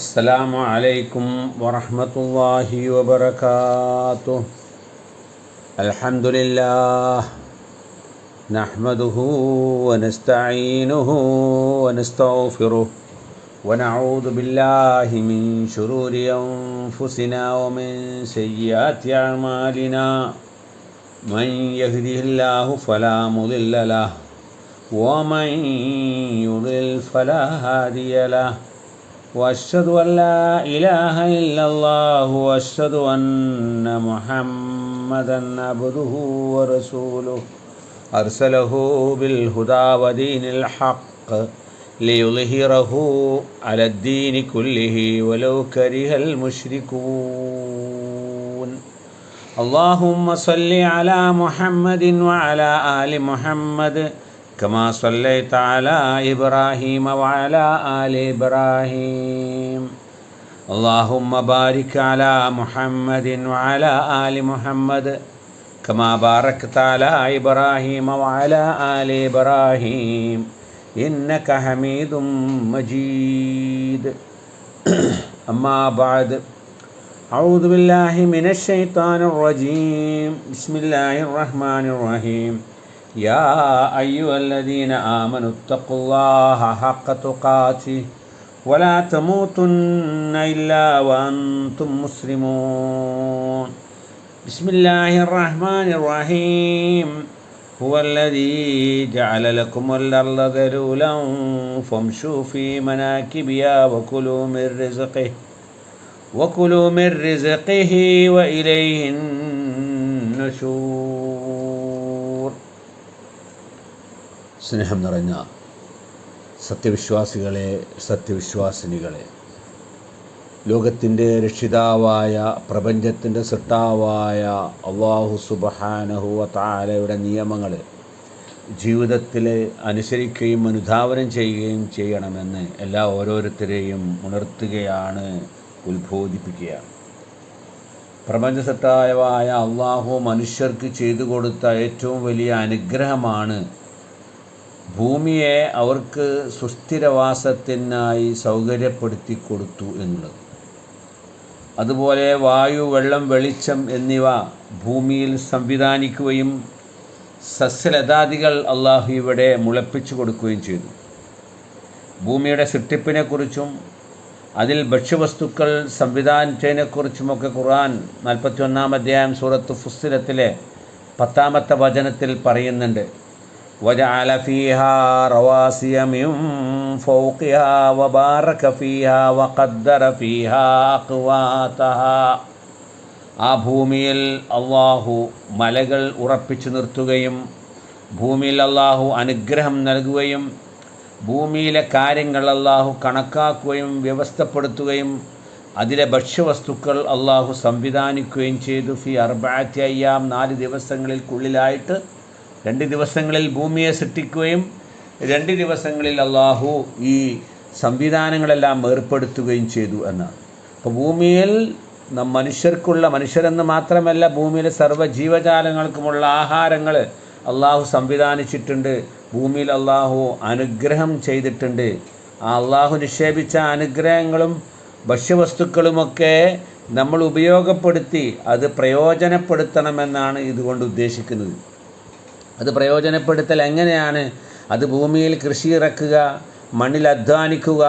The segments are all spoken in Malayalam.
السلام عليكم ورحمة الله وبركاته. الحمد لله نحمده ونستعينه ونستغفره ونعوذ بالله من شرور أنفسنا ومن سيئات أعمالنا. من يهده الله فلا مضل له ومن يضلل فلا هادي له. وأشهد أن لا إله إلا الله وأشهد أن محمدا عبده ورسوله أرسله بالهدى ودين الحق ليظهره على الدين كله ولو كره المشركون. اللهم صل على محمد وعلى آل محمد كما صليت على إبراهيم وعلى آل إبراهيم. اللهم بارك على محمد وعلى آل محمد كما باركت على إبراهيم وعلى آل إبراهيم إنك حميد مجيد. أما بعد، أعوذ بالله من الشيطان الرجيم. بسم الله الرحمن الرحيم. يا أيها الذين آمنوا اتقوا الله حق تقاته ولا تموتن إلا وأنتم مسلمون. بسم الله الرحمن الرحيم. هو الذي جعل لكم الأرض ذلولا فامشوا في مناكبها وكلوا من رزقه وإليه النشور. സ്നേഹം നിറഞ്ഞ സത്യവിശ്വാസികളെ, സത്യവിശ്വാസിനികളെ, ലോകത്തിൻ്റെ രക്ഷിതാവായ, പ്രപഞ്ചത്തിൻ്റെ സൃഷ്ടാവായ അല്ലാഹു സുബ്ഹാനഹു വ തആലയുടെ നിയമങ്ങൾ ജീവിതത്തിൽ അനുസരിക്കുകയും അനുധാവനം ചെയ്യുകയും ചെയ്യണമെന്ന് ഓരോരുത്തരെയും ഉണർത്തുകയാണ്, ഉത്ബോധിപ്പിക്കുകയാണ്. പ്രപഞ്ചസൃഷ്ടാവായ അല്ലാഹു മനുഷ്യർക്ക് ചെയ്തു കൊടുത്ത ഏറ്റവും വലിയ അനുഗ്രഹമാണ് ഭൂമിയെ അവർക്ക് സുസ്ഥിരവാസത്തിനായി സൗകര്യപ്പെടുത്തി കൊടുത്തു എന്നുള്ളത്. അതുപോലെ വായു, വെള്ളം, വെളിച്ചം എന്നിവ ഭൂമിയിൽ സംവിധാനിക്കുകയും സസ്യലതാദികൾ അള്ളാഹു ഇവിടെ മുളപ്പിച്ചു കൊടുക്കുകയും ചെയ്തു. ഭൂമിയുടെ സൃഷ്ടിപ്പിനെക്കുറിച്ചും അതിൽ ഭക്ഷ്യവസ്തുക്കൾ സംവിധാനിച്ചതിനെക്കുറിച്ചുമൊക്കെ ഖുർആൻ 41-ാം അധ്യായം സൂറത്ത് ഫുസ്സിലത്തിലെ 10-ാമത്തെ വചനത്തിൽ പറയുന്നുണ്ട്. وجعل فيها رواسي من فوقها وبارك فيها وقدر فيها أقواتها. ആ ഭൂമിയിൽ അള്ളാഹു മലകൾ ഉറപ്പിച്ചു നിർത്തുകയും ഭൂമിയിൽ അള്ളാഹു അനുഗ്രഹം നൽകുകയും ഭൂമിയിലെ കാര്യങ്ങൾ അള്ളാഹു കണക്കാക്കുകയും വ്യവസ്ഥപ്പെടുത്തുകയും അതിലെ ഭക്ഷ്യവസ്തുക്കൾ അള്ളാഹു സംവിധാനിക്കുകയും ചെയ്തു. ഫി അർബഅത്തി അയ്യാം, 4 ദിവസങ്ങൾക്കുള്ളിലായിട്ട് 2 ദിവസങ്ങളിൽ ഭൂമിയെ സൃഷ്ടിക്കുകയും 2 ദിവസങ്ങളിൽ അള്ളാഹു ഈ സംവിധാനങ്ങളെല്ലാം ഏർപ്പെടുത്തുകയും ചെയ്തു എന്നാണ്. അപ്പോൾ ഭൂമിയിൽ മനുഷ്യരെന്ന് മാത്രമല്ല, ഭൂമിയിലെ സർവ്വ ജീവജാലങ്ങൾക്കുമുള്ള ആഹാരങ്ങൾ അള്ളാഹു സംവിധാനിച്ചിട്ടുണ്ട്. ഭൂമിയിൽ അള്ളാഹു അനുഗ്രഹം ചെയ്തിട്ടുണ്ട്. ആ അള്ളാഹു നിക്ഷേപിച്ച അനുഗ്രഹങ്ങളും ഭക്ഷ്യവസ്തുക്കളുമൊക്കെ നമ്മൾ ഉപയോഗപ്പെടുത്തി അത് പ്രയോജനപ്പെടുത്തണമെന്നാണ് ഇതുകൊണ്ട് ഉദ്ദേശിക്കുന്നത്. അത് പ്രയോജനപ്പെടുത്തൽ എങ്ങനെയാണ്? അത് ഭൂമിയിൽ കൃഷി ഇറക്കുക, മണ്ണിൽ അധ്വാനിക്കുക,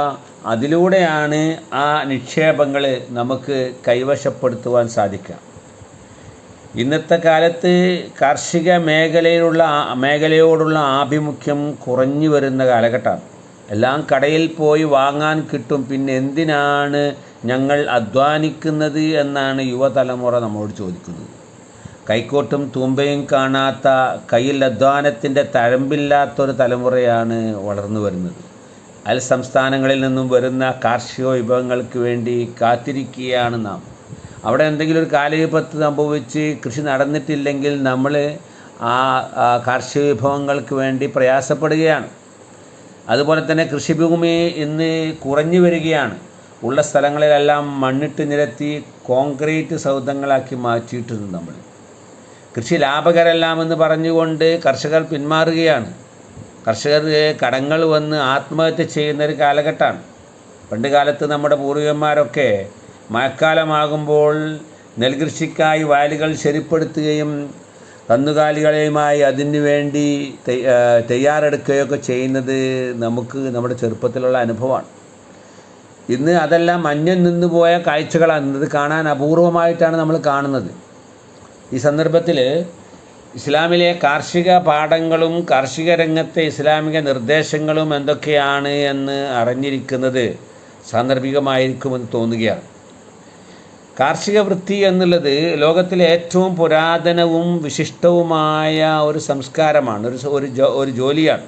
അതിലൂടെയാണ് ആ നിക്ഷേപങ്ങൾ നമുക്ക് കൈവശപ്പെടുത്തുവാൻ സാധിക്കുക. ഇന്നത്തെ കാലത്ത് കാർഷിക മേഖലയോടുള്ള ആഭിമുഖ്യം കുറഞ്ഞു വരുന്ന കാലഘട്ടമാണ്. എല്ലാം കടയിൽ പോയി വാങ്ങാൻ കിട്ടും, പിന്നെ എന്തിനാണ് ഞങ്ങൾ അധ്വാനിക്കുന്നത് എന്നാണ് യുവതലമുറ നമ്മോട് ചോദിക്കുന്നത്. കൈക്കോട്ടും തൂമ്പയും കാണാത്ത, കയ്യിൽ അധ്വാനത്തിൻ്റെ തഴമ്പില്ലാത്തൊരു തലമുറയാണ് വളർന്നു വരുന്നത്. അയൽ സംസ്ഥാനങ്ങളിൽ നിന്നും വരുന്ന കാർഷിക വിഭവങ്ങൾക്ക് വേണ്ടി കാത്തിരിക്കുകയാണ് നാം. അവിടെ എന്തെങ്കിലും ഒരു കാലവിപത്ത് സംഭവിച്ച് കൃഷി നടന്നിട്ടില്ലെങ്കിൽ നമ്മൾ ആ കാർഷിക വിഭവങ്ങൾക്ക് വേണ്ടി പ്രയാസപ്പെടുകയാണ്. അതുപോലെ തന്നെ കൃഷിഭൂമി ഇന്ന് കുറഞ്ഞു വരികയാണ്. ഉള്ള സ്ഥലങ്ങളിലെല്ലാം മണ്ണിട്ട് നിരത്തി കോൺക്രീറ്റ് സൗധങ്ങളാക്കി മാറ്റിയിട്ടുണ്ട് നമ്മൾ. കൃഷി ലാഭകരമല്ലാമെന്ന് പറഞ്ഞുകൊണ്ട് കർഷകർ പിന്മാറുകയാണ്. കർഷകർ കടങ്ങൾ വന്ന് ആത്മഹത്യ ചെയ്യുന്നൊരു കാലഘട്ടമാണ്. പണ്ട് കാലത്ത് നമ്മുടെ പൂർവികന്മാരൊക്കെ മഴക്കാലമാകുമ്പോൾ നെൽകൃഷിക്കായി വയലുകൾ ശരിപ്പെടുത്തുകയും കന്നുകാലികളെയുമായി അതിനു വേണ്ടി തയ്യാറെടുക്കുകയൊക്കെ ചെയ്യുന്നത് നമുക്ക് നമ്മുടെ ചെറുപ്പത്തിലുള്ള അനുഭവമാണ്. ഇന്ന് അതെല്ലാം അന്യം നിന്ന് പോയ കാഴ്ചകളാണ്. ഇത് കാണാൻ അപൂർവമായിട്ടാണ് നമ്മൾ കാണുന്നത്. ഈ സന്ദർഭത്തിൽ ഇസ്ലാമിലെ കാർഷിക പാഠങ്ങളും കാർഷിക രംഗത്തെ ഇസ്ലാമിക നിർദ്ദേശങ്ങളും എന്തൊക്കെയാണ് എന്ന് അറിഞ്ഞിരിക്കുന്നത് സാന്ദർഭികമായിരിക്കുമെന്ന് തോന്നുകയാണ്. കാർഷിക വൃത്തി എന്നുള്ളത് ലോകത്തിലെ ഏറ്റവും പുരാതനവും വിശിഷ്ടവുമായ ഒരു സംസ്കാരമാണ്, ഒരു ജോലിയാണ്.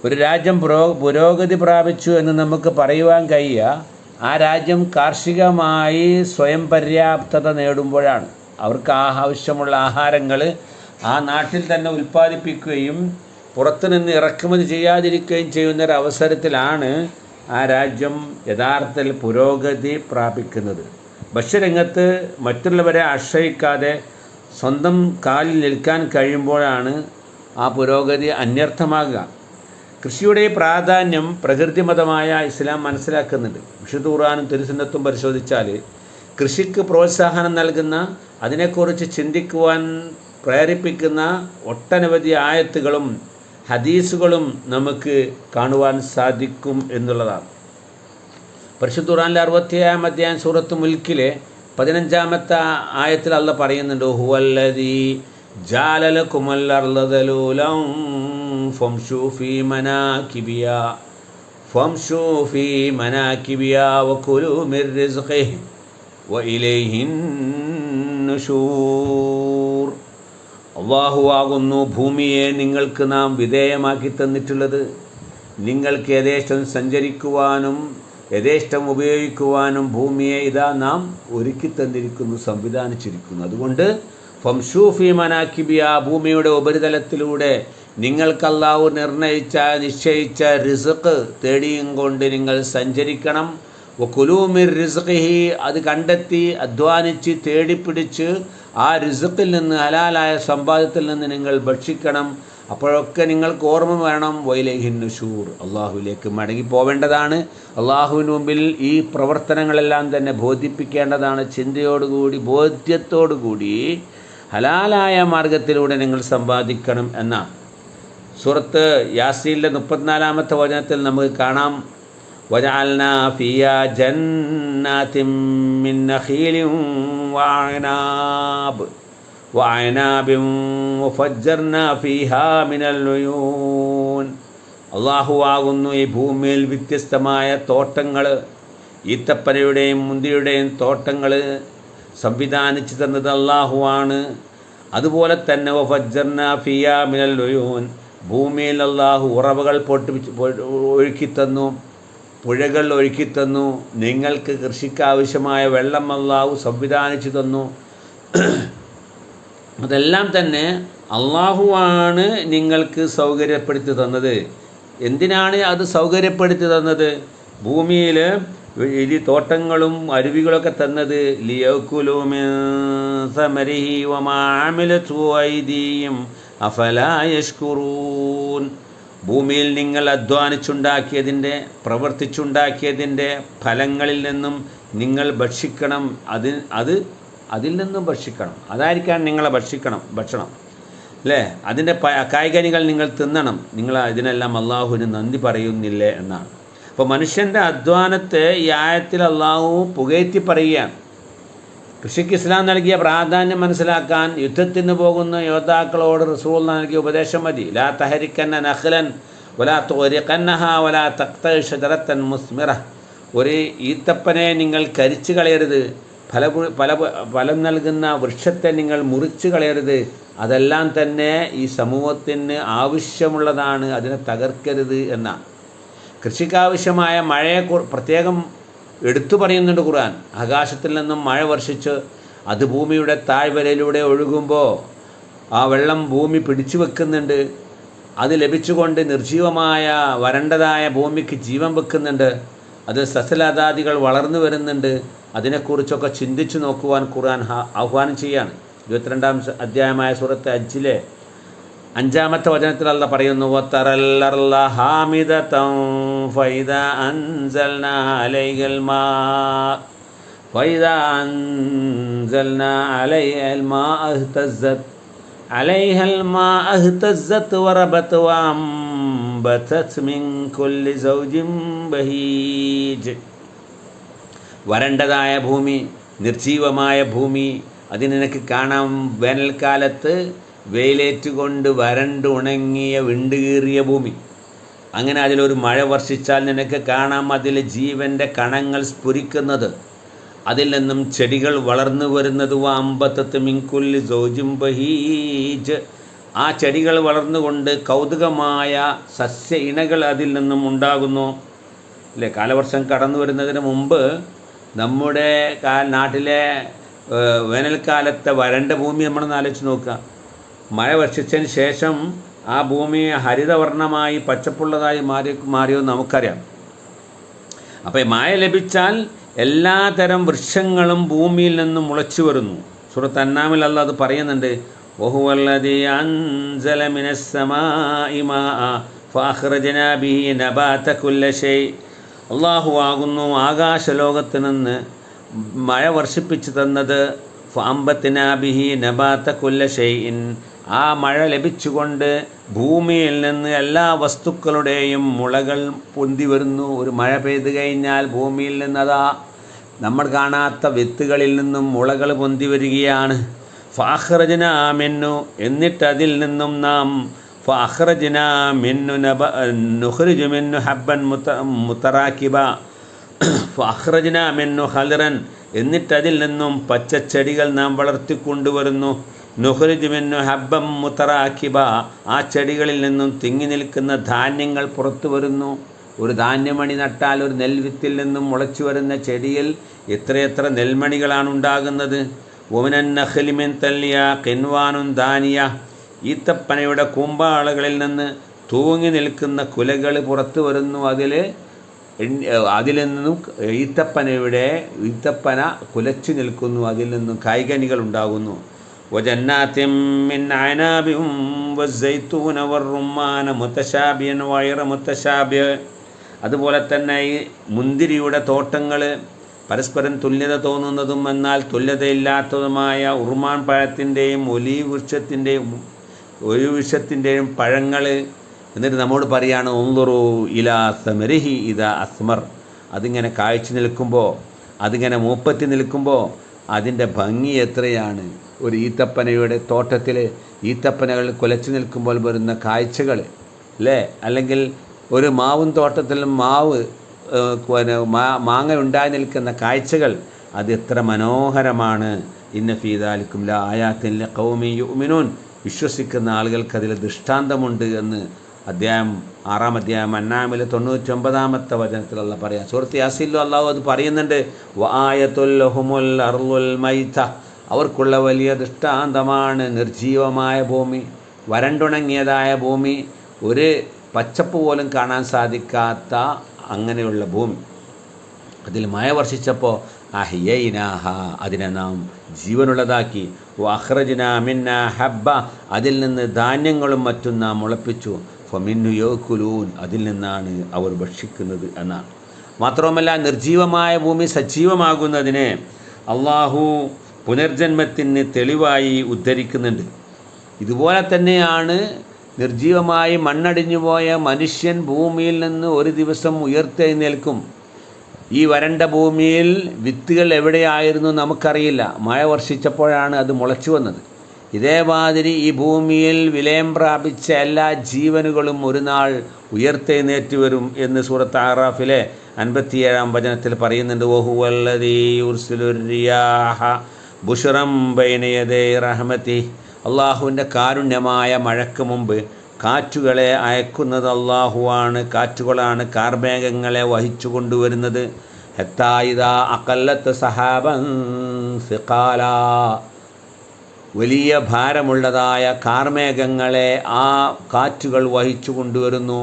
ഒരു രാജ്യം പുരോഗതി പ്രാപിച്ചു എന്ന് നമുക്ക് പറയുവാൻ കഴിയുക ആ രാജ്യം കാർഷികമായി സ്വയം പര്യാപ്തത നേടുമ്പോഴാണ്. അവർക്ക് ആവശ്യമുള്ള ആഹാരങ്ങൾ ആ നാട്ടിൽ തന്നെ ഉൽപ്പാദിപ്പിക്കുകയും പുറത്തുനിന്ന് ഇറക്കുമതി ചെയ്യാതിരിക്കുകയും ചെയ്യുന്നൊരവസരത്തിലാണ് ആ രാജ്യം യഥാർത്ഥത്തിൽ പുരോഗതി പ്രാപിക്കുന്നത്. ഭക്ഷ്യരംഗത്ത് മറ്റുള്ളവരെ ആശ്രയിക്കാതെ സ്വന്തം കാലിൽ നിൽക്കാൻ കഴിയുമ്പോഴാണ് ആ പുരോഗതി അന്വർത്ഥമാകുക. കൃഷിയുടെ പ്രാധാന്യം പ്രകൃതിമതമായ ഇസ്ലാം മനസ്സിലാക്കുന്നുണ്ട്. വിശുദ്ധ ഖുർആനും തിരുസുന്നത്തും പരിശോധിച്ചാൽ കൃഷിക്ക് പ്രോത്സാഹനം നൽകുന്ന, അതിനെക്കുറിച്ച് ചിന്തിക്കുവാൻ പ്രേരിപ്പിക്കുന്ന ഒട്ടനവധി ആയത്തുകളും ഹദീസുകളും നമുക്ക് കാണുവാൻ സാധിക്കും എന്നുള്ളതാണ്. പരിശുദ്ധ ഖുർആനിലെ 60-ാം അധ്യായം സൂറത്ത് മുൽക്കിലെ 15-ാമത്തെ ആയത്തിൽ അല്ലാഹ് പറയുന്നുണ്ട്, ഹുവല്ലദീ ജഅല ലക്കുമുൽ അർള ദലൂലൻ ഫംശൂ ഫീ മനാകിബിഹാ വകുലൂ മിർ റിസ്ഖിഹി വഇലൈഹിൻ നുശൂർ. അല്ലാഹു ആകുന്നു ഭൂമിയെ നിങ്ങൾക്ക് നാം വിധേയമാക്കി തന്നിട്ടുള്ളത്. നിങ്ങൾക്ക് യഥേഷ്ടം സഞ്ചരിക്കുവാനും യഥേഷ്ടം ഉപയോഗിക്കുവാനും ഭൂമിയെ ഇതാ നാം ഒരുക്കി തന്നിരിക്കുന്നു, സംവിധാനിച്ചിരിക്കുന്നു. അതുകൊണ്ട് ഫംശൂ ഫീ മനാകിബിഹാ, ഭൂമിയുടെ ഉപരിതലത്തിലൂടെ നിങ്ങൾക്ക് അല്ലാഹു നിശ്ചയിച്ച റിസ്ഖ് തേടിയും കൊണ്ട് നിങ്ങൾ സഞ്ചരിക്കണം. വകുലൂ മിർ റിസ്ഖിഹി, അത് കണ്ടെത്തി അധ്വാനിച്ച് തേടിപ്പിടിച്ച് ആ റിസ്ഖിൽ നിന്ന്, ഹലാലായ സമ്പാദ്യത്തിൽ നിന്ന് നിങ്ങൾ ഭക്ഷിക്കണം. അപ്പോഴൊക്കെ നിങ്ങൾക്ക് ഓർമ്മ വേണം, വൈലൈഹിൻ നുശൂർ, അള്ളാഹുവിലേക്ക് മടങ്ങിപ്പോവേണ്ടതാണ്. അള്ളാഹുവിന് മുമ്പിൽ ഈ പ്രവർത്തനങ്ങളെല്ലാം തന്നെ ബോധിപ്പിക്കേണ്ടതാണ്. ചിന്തയോടുകൂടി ബോധ്യത്തോടുകൂടി ഹലാലായ മാർഗത്തിലൂടെ നിങ്ങൾ സമ്പാദിക്കണം എന്നാണ്. സൂറത്ത് യാസീനിലെ 34-ാമത്തെ വചനത്തിൽ നമുക്ക് കാണാം, വജഅൽനാ ഫിഹാ ജന്നാതിൻ മിൻ നഖീലിൻ വഅനാബിൻ വഫജ്ജർനാ ഫീഹാ മിനൽ ഉയൂൻ. അല്ലാഹു ആകുന്നു ഈ ഭൂമിയിൽ വ്യത്യസ്തമായ തോട്ടങ്ങൾ, ഈത്തപ്പനയുടെയും മുന്തിരിയുടെയും തോട്ടങ്ങൾ സംവിധാനിച്ചു തന്നത് അല്ലാഹുവാണ്. അതുപോലെ തന്നെ വഫജ്ജർനാ ഫീഹാ മിനൽ ഉയൂൻ, ഭൂമിയിൽ അല്ലാഹു ഉറവകൾ ഒഴുക്കിത്തന്നു, പുഴകൾ ഒഴുക്കിത്തന്നു. നിങ്ങൾക്ക് കൃഷിക്കാവശ്യമായ വെള്ളം അല്ലാഹു സംവിധാനിച്ചു തന്നു. അതെല്ലാം തന്നെ അല്ലാഹുവാണ് നിങ്ങൾക്ക് സൗകര്യപ്പെടുത്തി തന്നത്. എന്തിനാണ് അത് സൗകര്യപ്പെടുത്തി തന്നത്? ഭൂമിയിൽ ഈ തോട്ടങ്ങളും അരുവികളൊക്കെ തന്നത് ലിയകുലൂ മിൻ സമരിഹി വമാ അമിലതു ഐദിഹിം അഫലാ യശ്കുറൂൻ. ഭൂമിയിൽ നിങ്ങൾ അധ്വാനിച്ചുണ്ടാക്കിയതിൻ്റെ, പ്രവർത്തിച്ചുണ്ടാക്കിയതിൻ്റെ ഫലങ്ങളിൽ നിന്നും നിങ്ങൾ ഭക്ഷിക്കണം. അതിൽ നിന്നും ഭക്ഷിക്കണം. അതായിരിക്കാം നിങ്ങളെ ഭക്ഷണം അല്ലേ? അതിൻ്റെ കായ്കനികൾ നിങ്ങൾ തിന്നണം. നിങ്ങൾ ഇതിനെല്ലാം അള്ളാഹുവിന് നന്ദി പറയുന്നില്ലേ എന്നാണ്. അപ്പോൾ മനുഷ്യൻ്റെ അധ്വാനത്തെ ഈ ആയത്തിൽ അള്ളാഹു പുകഴ്ത്തി പറയുകയാണ്. കൃഷിക്ക് ഇസ്ലാം നൽകിയ പ്രാധാന്യം മനസ്സിലാക്കാൻ യുദ്ധത്തിന് പോകുന്ന യോദ്ധാക്കളോട് റസൂൽ നൽകിയ ഉപദേശം മതി. ലാ തഹരിക്കന്ന നഖ്ലൻ വലാ തുഗ്രിഖന്നഹാ വലാ തഖ്തഇ ഷജറത്തൻ മുസ്മിറ. ഒരു ഈത്തപ്പനെ നിങ്ങൾ കരിച്ചു കളയരുത്, ഫലം നൽകുന്ന വൃക്ഷത്തെ നിങ്ങൾ മുറിച്ചു കളയരുത്. അതെല്ലാം തന്നെ ഈ സമൂഹത്തിന് ആവശ്യമുള്ളതാണ്, അതിനെ തകർക്കരുത് എന്നാണ്. കൃഷിക്കാവശ്യമായ മഴയെ പ്രത്യേകം എടുത്തു പറയുന്നുണ്ട് ഖുർആൻ. ആകാശത്തിൽ നിന്നും മഴ വർഷിച്ച് അത് ഭൂമിയുടെ താഴ്വരയിലൂടെ ഒഴുകുമ്പോൾ ആ വെള്ളം ഭൂമി പിടിച്ചു വെക്കുന്നുണ്ട്. അത് ലഭിച്ചുകൊണ്ട് നിർജീവമായ വരണ്ടതായ ഭൂമിക്ക് ജീവൻ വെക്കുന്നുണ്ട്. അത് സസ്യലതാദികൾ വളർന്നു വരുന്നുണ്ട്. അതിനെക്കുറിച്ചൊക്കെ ചിന്തിച്ചു നോക്കുവാൻ ഖുർആൻ ആഹ്വാനം ചെയ്യാണ്. 22-ാം അധ്യായമായ സൂറത്ത് ഹജ്ജിലെ അഞ്ചാമത്തെ വചനത്തിൽ അല്ലാഹ് പറയുന്നു വതറൽ അർള ഹാമിദതൻ ഫൈദാ അൻസൽനാ അലൈഹൽ മാ ഫൈദാ അൻസൽനാ അലൈഹൽ മാ ഇഹ്തസ്സത് അലൈഹൽ മാ ഇഹ്തസ്സത് വറബത് വഅംബതത് മിൻ കുല്ലി സൗജിൻ ബഹീജ്. വരണ്ടതായ ഭൂമി, നിർജീവമായ ഭൂമി, അത് നിനക്ക് കാണാം. വേനൽക്കാലത്ത് വെയിലേറ്റുകൊണ്ട് വരണ്ടുണങ്ങിയ വിണ്ടുകീറിയ ഭൂമി. അങ്ങനെ അതിലൊരു മഴ വർഷിച്ചാൽ നിനക്ക് കാണാം അതിൽ ജീവൻ്റെ കണങ്ങൾ സ്ഫുരിക്കുന്നത്, അതിൽ നിന്നും ചെടികൾ വളർന്നു വരുന്നത്. അമ്പത്തത്ത് മിൻകുല്ലി സൗജിൻ ബഹീജ്. ആ ചെടികൾ വളർന്നുകൊണ്ട് കൗതുകമായ സസ്യ ഇണകൾ അതിൽ നിന്നും ഉണ്ടാകുന്നു. അല്ലേ, കാലവർഷം കടന്നു വരുന്നതിന് മുമ്പ് നമ്മുടെ നാട്ടിലെ വേനൽക്കാലത്തെ വരണ്ട ഭൂമി നമ്മളൊന്ന് ആലോചിച്ച് നോക്കുക. മഴ വർഷിച്ചതിന് ശേഷം ആ ഭൂമി ഹരിതവർണ്ണമായി പച്ചപ്പുള്ളതായി മാറിയോ നമുക്കറിയാം. അപ്പോൾ മഴ ലഭിച്ചാൽ എല്ലാതരം വൃക്ഷങ്ങളും ഭൂമിയിൽ നിന്നും മുളച്ചു വരുന്നു. സൂറത്ത് അന്നാമിൽ അല്ലാഹ് അത് പറയുന്നുണ്ട്. വഹുവല്ലദീ അൻസല മിനസ് സമാഇ മാഅ ഫഅഖ്റജ്നാ ബിഹി നബാത കുല്ലി ഷൈ. അല്ലാഹു ആകുന്നു ആകാശലോകത്ത് നിന്ന് മഴ വർഷിപ്പിച്ചു തന്നത്. ഫഅംബത്നാ ബിഹി നബാത കുല്ലി ഷൈഇൻ. ആ മഴ ലഭിച്ചുകൊണ്ട് ഭൂമിയിൽ നിന്ന് എല്ലാ വസ്തുക്കളുടെയും മുളകൾ പൊന്തി വരുന്നു. ഒരു മഴ പെയ്തു കഴിഞ്ഞാൽ ഭൂമിയിൽ നിന്നതാ നമ്മൾ കാണാത്ത വിത്തുകളിൽ നിന്നും മുളകൾ പൊന്തി വരികയാണ്. ഫഅഖ്റജ്നാ മിന്നു, എന്നിട്ട് അതിൽ നിന്നും നാം ഫഅഖ്റജ്നാ മിന്നു നുഖ്രിജു മിന്നു ഹബ്ബൻ മുതറാക്കിബ ഫഅഖ്റജ്നാ മിന്നു ഖൽറൻ, എന്നിട്ട് അതിൽ നിന്നും പച്ചച്ചെടികൾ നാം വളർത്തിക്കൊണ്ടുവരുന്നു. നുഖ്രിജു മിന്നു ഹബ്ബൻ മുതറാക്കിബ, ആ ചെടികളിൽ നിന്നും തിങ്ങി നിൽക്കുന്ന ധാന്യങ്ങൾ പുറത്തു വരുന്നു. ഒരു ധാന്യമണി നട്ടാൽ ഒരു നെൽവിത്തിൽ നിന്നും മുളച്ചു വരുന്ന ചെടിയിൽ എത്രയെത്ര നെൽമണികളാണ് ഉണ്ടാകുന്നത്. വമിനൻ നഖ്ലി മിൻ തല്ലിയ ഖിൻവാനുൻ ദാനിയ, ഈത്തപ്പനയുടെ കൂമ്പാളകളിൽ നിന്ന് തൂങ്ങി നിൽക്കുന്ന കുലകൾ പുറത്തു വരുന്നു. അതിൽ നിന്നും ഈത്തപ്പന കുലച്ചു നിൽക്കുന്നു, അതിൽ നിന്നും കായ്കനികൾ ഉണ്ടാകുന്നു. വജന്നാത്തിൻ മിൻ അനാബിൻ വസ്സൈത്തൂന വറുമ്മാന മുതശാബിയൻ വഗൈറ മുതശാബിയ. അതുപോലെ തന്നെ ഈ മുന്തിരിയുടെ തോട്ടങ്ങൾ, പരസ്പരം തുല്യത തോന്നുന്നതും എന്നാൽ തുല്യതയില്ലാത്തതുമായ ഉറുമാൻ പഴത്തിൻ്റെയും ഒലീവ് വൃക്ഷത്തിൻ്റെയും പഴങ്ങൾ. എന്നിട്ട് നമ്മോട് പറയാണ് ഉൻദുറു ഇലാ സമരിഹി ഇദാ അസ്മർ. അതിങ്ങനെ കായ്ച്ചു നിൽക്കുമ്പോൾ, അതിങ്ങനെ മൂപ്പത്തി നിൽക്കുമ്പോൾ അതിൻ്റെ ഭംഗി എത്രയാണ്. ഒരു ഈത്തപ്പനയുടെ തോട്ടത്തിൽ ഈത്തപ്പനകൾ കുലച്ചു നിൽക്കുമ്പോൾ വരുന്ന കാഴ്ചകൾ അല്ലേ, അല്ലെങ്കിൽ ഒരു മാവും തോട്ടത്തിൽ മാങ്ങ ഉണ്ടായി നിൽക്കുന്ന കാഴ്ചകൾ, അത് എത്ര മനോഹരമാണ്. ഇന്ന ഫീ ദാലികും ലആയാത്തിൻ ലിഖൗമിൻ യുഅ്മിനൂൻ, വിശ്വസിക്കുന്ന ആളുകൾക്ക് അതിൽ ദൃഷ്ടാന്തമുണ്ട് എന്ന് 6-ാം അധ്യായം അന്നാമിലെ 99-ാമത്തെ വചനത്തിൽ അല്ലാഹ് പറയാം. സൂറത്ത് യാസീനിലും അല്ലാഹു അത് പറയുന്നുണ്ട്. വആയത്തുൽ ലഹുമുൽ അർളുൽ മൈത, അവർക്കുള്ള വലിയ ദൃഷ്ടാന്തമാണ് നിർജീവമായ ഭൂമി, വരണ്ടുണങ്ങിയതായ ഭൂമി, ഒരു പച്ചപ്പ് പോലും കാണാൻ സാധിക്കാത്ത അങ്ങനെയുള്ള ഭൂമി. അതിൽ മഴ വർഷിച്ചപ്പോൾ അഹ്യൈനാഹ, അതിനെ നാം ജീവനുള്ളതാക്കി. വഅഖ്റജ്നാ മിന്നാ ഹബ്ബ, അതിൽ നിന്ന് ധാന്യങ്ങളും മറ്റും നാം മുളപ്പിച്ചു. ഫമിന്നു യഅ്കുലൂൻ, അതിൽ നിന്നാണ് അവർ ഭക്ഷിക്കുന്നത് എന്നാണ്. മാത്രവുമല്ല, നിർജീവമായ ഭൂമി സജീവമാകുന്നതിനെ അള്ളാഹു പുനർജന്മത്തിന് തെളിവായി ഉദ്ധരിക്കുന്നുണ്ട്. ഇതുപോലെ തന്നെയാണ് നിർജീവമായി മണ്ണടിഞ്ഞു പോയ മനുഷ്യൻ ഭൂമിയിൽ നിന്ന് ഒരു ദിവസം ഉയർത്തെഴുന്നേൽക്കും. ഈ വരണ്ട ഭൂമിയിൽ വിത്തുകൾ എവിടെയായിരുന്നു നമുക്കറിയില്ല. മഴ വർഷിച്ചപ്പോഴാണ് അത് മുളച്ചു വന്നത്. ഇതേമാതിരി ഈ ഭൂമിയിൽ വിലയം പ്രാപിച്ച എല്ലാ ജീവനുകളും ഒരു നാൾ ഉയർത്തെഴുന്നേറ്റ് വരും എന്ന് സൂറത്ത് അറാഫിലെ 57-ാം വചനത്തിൽ പറയുന്നുണ്ട്. വഹുവല്ലദീ യുർസിലുർ റിയാഹ ബുശ്റൻ ബൈന യദൈ റഹ്മതി, അള്ളാഹുവിൻ്റെ കാരുണ്യമായ മഴയ്ക്ക് മുമ്പ് കാറ്റുകളെ അയക്കുന്നത് അള്ളാഹുവാണ്. കാറ്റുകളാണ് കാർമേഘങ്ങളെ വഹിച്ചു കൊണ്ടുവരുന്നത്. ഹത്തായിദാ അഖല്ലത്ത് സഹാബൻ സിഖാല, വലിയ ഭാരമുള്ളതായ കാർമേഘങ്ങളെ ആ കാറ്റുകൾ വഹിച്ചു കൊണ്ടുവരുന്നു.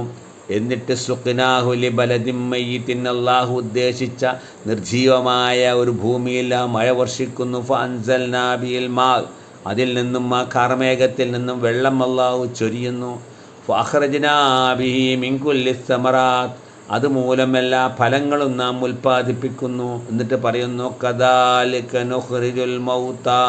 എന്നിട്ട് സുഖ്നാഹു ലിബലദിൻ മയ്യിത്തിൻ, അല്ലാഹു ഉദ്ദേശിച്ച നിർജീവമായ ഒരു ഭൂമിയിൽ ആ മഴ വർഷിക്കുന്നു. ഫഅൻസൽനാ ബിൽ മാ, അതിൽ നിന്നും ആ കാർമേഘത്തിൽ നിന്നും വെള്ളം അല്ലാഹു ചൊരിയുന്നു. ഫഅഖ്റജ്നാ ബിഹി മിൻ കുല്ലി സമറാത്ത്, അതുമൂലം എല്ലാ ഫലങ്ങളും നാം ഉൽപ്പാദിപ്പിക്കുന്നു. എന്നിട്ട് പറയുന്നു കദാലിക നുഖ്രിജുൽ മൗതാ,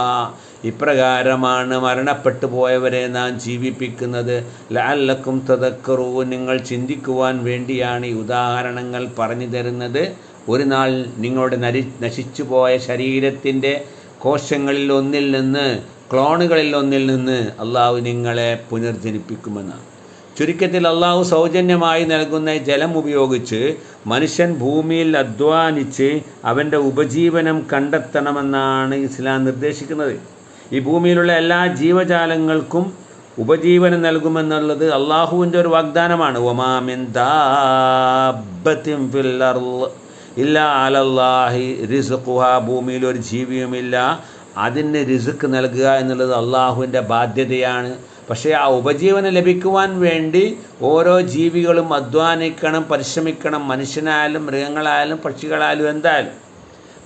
ഇപ്രകാരമാണ് മരണപ്പെട്ടു പോയവരെ നാം ജീവിപ്പിക്കുന്നത്. ലഅല്ലക്കും തദക്കറൂൻ, നിങ്ങൾ ചിന്തിക്കുവാൻ വേണ്ടിയാണ് ഈ ഉദാഹരണങ്ങൾ പറഞ്ഞു തരുന്നത്. ഒരു നാൾ നിങ്ങളുടെ നശിച്ചു പോയ ശരീരത്തിൻ്റെ കോശങ്ങളിൽ ഒന്നിൽ നിന്ന്, ക്ലോണുകളിൽ ഒന്നിൽ നിന്ന് അള്ളാഹു നിങ്ങളെ പുനർജനിപ്പിക്കുമെന്നാണ്. ചുരുക്കത്തിൽ അള്ളാഹു സൗജന്യമായി നൽകുന്ന ജലം ഉപയോഗിച്ച് മനുഷ്യൻ ഭൂമിയിൽ അധ്വാനിച്ച് അവൻ്റെ ഉപജീവനം കണ്ടെത്തണമെന്നാണ് ഇസ്ലാം നിർദ്ദേശിക്കുന്നത്. ഈ ഭൂമിയിലുള്ള എല്ലാ ജീവജാലങ്ങൾക്കും ഉപജീവനം നൽകുമെന്നുള്ളത് അള്ളാഹുവിൻ്റെ ഒരു വാഗ്ദാനമാണ്. വമാ മിൻ ദാബത്തിൻ ഫിൽ അർള് ഇല്ലാ അലല്ലാഹി റിസ്ഖുഹാ, ഭൂമിയിൽ ഒരു ജീവിയുമില്ല, അതിന് റിസ്ക് നൽകുക എന്നുള്ളത് അള്ളാഹുവിൻ്റെ ബാധ്യതയാണ്. പക്ഷേ ആ ഉപജീവനം ലഭിക്കുവാൻ വേണ്ടി ഓരോ ജീവികളും അധ്വാനിക്കണം, പരിശ്രമിക്കണം. മനുഷ്യനായാലും മൃഗങ്ങളായാലും പക്ഷികളായാലും എന്തായാലും.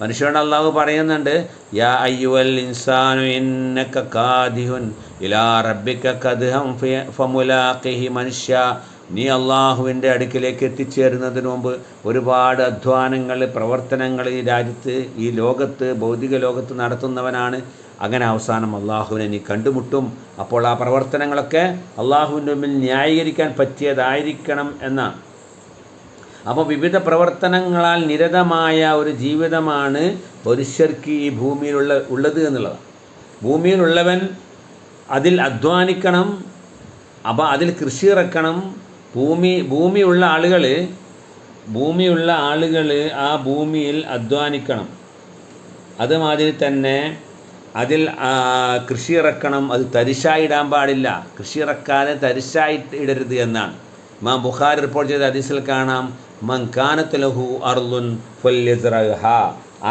മനുഷ്യനോട് അള്ളാഹു പറയുന്നുണ്ട്, യാ അയ്യുവൽ ഇൻസാനു ഇന്നക കാദിഹുൻ ഇലാ റബ്ബിക കദ്ഹം ഫമുലാഖിഹി, മനുഷ്യ നീ അള്ളാഹുവിൻ്റെ അടുക്കിലേക്ക് എത്തിച്ചേരുന്നതിന് മുമ്പ് ഒരുപാട് അധ്വാനങ്ങൾ, പ്രവർത്തനങ്ങൾ ഈ രാജ്യത്ത്, ഈ ലോകത്ത്, ഭൗതിക ലോകത്ത് നടത്തുന്നവനാണ്. അങ്ങനെ അവസാനം അള്ളാഹുവിനെ നീ കണ്ടുമുട്ടും. അപ്പോൾ ആ പ്രവർത്തനങ്ങളൊക്കെ അള്ളാഹുവിൻ്റെ മുമ്പിൽ ന്യായീകരിക്കാൻ പറ്റിയതായിരിക്കണം എന്നാണ്. അപ്പോൾ വിവിധ പ്രവർത്തനങ്ങളാൽ നിരതമായ ഒരു ജീവിതമാണ് മനുഷ്യർക്ക് ഈ ഭൂമിയിലുള്ളത് എന്നുള്ളതാണ്. ഭൂമിയിലുള്ളവൻ അതിൽ അധ്വാനിക്കണം, അപ്പോൾ അതിൽ കൃഷി ഇറക്കണം. ഭൂമിയുള്ള ആളുകൾ ആ ഭൂമിയിൽ അധ്വാനിക്കണം. അതുമാതിരി തന്നെ അതിൽ കൃഷി ഇറക്കണം. അത് തരിശായി ഇടാൻ പാടില്ല. കൃഷി ഇറക്കാതെ തരിശായി ഇടരുത് എന്നാണ് ഇമാം ബുഖാരി റിപ്പോർട്ട് ചെയ്ത ഹദീസിൽ കാണാം, മൻ കാനത് ലഹു അർളുൻ ഫല്യസ്റഹ,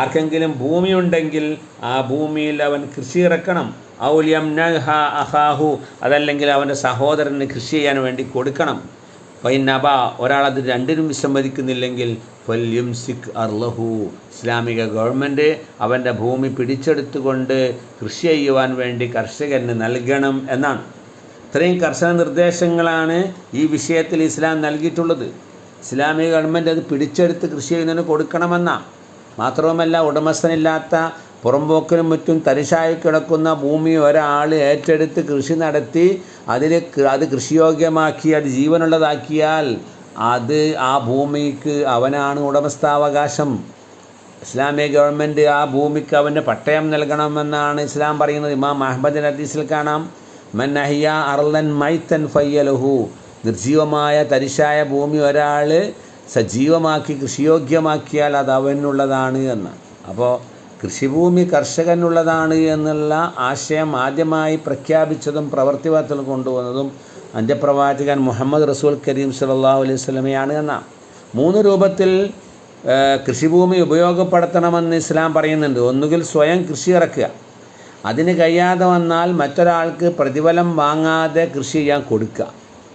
ആർക്കെങ്കിലും ഭൂമിയുണ്ടെങ്കിൽ ആ ഭൂമിയിൽ അവൻ കൃഷി ഇറക്കണം. ഔ യംനഹ അഖാഹു, അതല്ലെങ്കിൽ അവൻ്റെ സഹോദരന് കൃഷി ചെയ്യാൻ വേണ്ടി കൊടുക്കണം. ഫൈനബ, ഒരാളത് രണ്ടിനും വിസമ്മതിക്കുന്നില്ലെങ്കിൽ ഫല്യുംസിക് അർലഹു, ഇസ്ലാമിക ഗവൺമെൻറ് അവൻ്റെ ഭൂമി പിടിച്ചെടുത്തുകൊണ്ട് കൃഷി ചെയ്യുവാൻ വേണ്ടി കർഷകന് നൽകണം എന്നാണ്. ഇത്രയും കർശന നിർദ്ദേശങ്ങളാണ് ഈ വിഷയത്തിൽ ഇസ്ലാം നൽകിയിട്ടുള്ളത്. ഇസ്ലാമിക ഗവൺമെൻറ് അത് പിടിച്ചെടുത്ത് കൃഷി ചെയ്യുന്നതിന് കൊടുക്കണമെന്നാണ്. മാത്രവുമല്ല, ഉടമസ്ഥനില്ലാത്ത പുറമ്പോക്കിനും മറ്റും തരിശായി കിടക്കുന്ന ഭൂമി ഒരാൾ ഏറ്റെടുത്ത് കൃഷി നടത്തി അത് കൃഷിയോഗ്യമാക്കി അത് ജീവനുള്ളതാക്കിയാൽ ആ ഭൂമിക്ക് അവനാണ് ഉടമസ്ഥാവകാശം. ഇസ്ലാമിക ഗവൺമെൻറ് ആ ഭൂമിക്ക് അവൻ്റെ പട്ടയം നൽകണമെന്നാണ് ഇസ്ലാം പറയുന്നത്. ഇമാം അഹ്മദിൻ്റെ ഹദീസിൽ കാണാം, മൻ അഹ്യ അർളൻ മൈതൻ ഫയ്യലഹു, നിർജീവമായ തരിശായ ഭൂമി ഒരാൾ സജീവമാക്കി കൃഷിയോഗ്യമാക്കിയാൽ അത് അവനുള്ളതാണ് എന്ന്. അപ്പോൾ കൃഷിഭൂമി കർഷകനുള്ളതാണ് എന്നുള്ള ആശയം ആദ്യമായി പ്രഖ്യാപിച്ചതും പ്രവർത്തിപഥത്തിൽ കൊണ്ടുവന്നതും അന്ത്യപ്രവാചകൻ മുഹമ്മദ് റസൂൽ കരീം സല്ലല്ലാഹു അലൈഹി വസല്ലമയാണ് എന്നാണ്. 3 രൂപത്തിൽ കൃഷിഭൂമി ഉപയോഗപ്പെടുത്തണമെന്ന് ഇസ്ലാം പറയുന്നുണ്ട്. ഒന്നുകിൽ സ്വയം കൃഷി ഇറക്കുക, അതിന് കഴിയാതെ വന്നാൽ മറ്റൊരാൾക്ക് പ്രതിഫലം വാങ്ങാതെ കൃഷി ചെയ്യാൻ കൊടുക്കുക.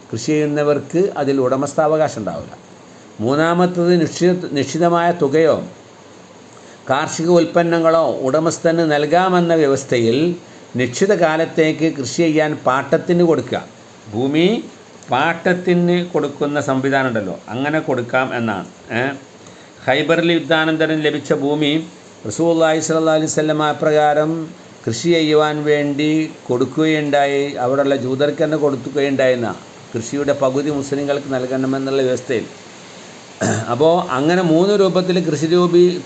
കൃഷി ചെയ്യുന്നവർക്ക് അതിൽ ഉടമസ്ഥാവകാശം ഉണ്ടാവില്ല. മൂന്നാമത്തത് നിശ്ചിതമായ തുകയോ കാർഷിക ഉൽപ്പന്നങ്ങളോ ഉടമസ്ഥന് നൽകാമെന്ന വ്യവസ്ഥയിൽ നിശ്ചിത കാലത്തേക്ക് കൃഷി ചെയ്യാൻ പാട്ടത്തിന് കൊടുക്കുക. ഭൂമി പാട്ടത്തിന് കൊടുക്കുന്ന സംവിധാനം ഉണ്ടല്ലോ, അങ്ങനെ കൊടുക്കാം എന്നാണ്. ഖൈബറിൽ യുദ്ധാനന്തരം ലഭിച്ച ഭൂമി റസൂലുള്ളാഹി സ്വല്ലല്ലാഹു അലൈഹി വസല്ലം അപ്രകാരം കൃഷി ചെയ്യുവാൻ വേണ്ടി കൊടുക്കുകയുണ്ടായി. അവിടെയുള്ള ജൂതർക്ക് തന്നെ കൊടുക്കുകയുണ്ടായിരുന്ന കൃഷിയുടെ പകുതി മുസ്ലിങ്ങൾക്ക് നൽകണമെന്നുള്ള വ്യവസ്ഥയിൽ. അപ്പോൾ അങ്ങനെ 3 രൂപത്തിൽ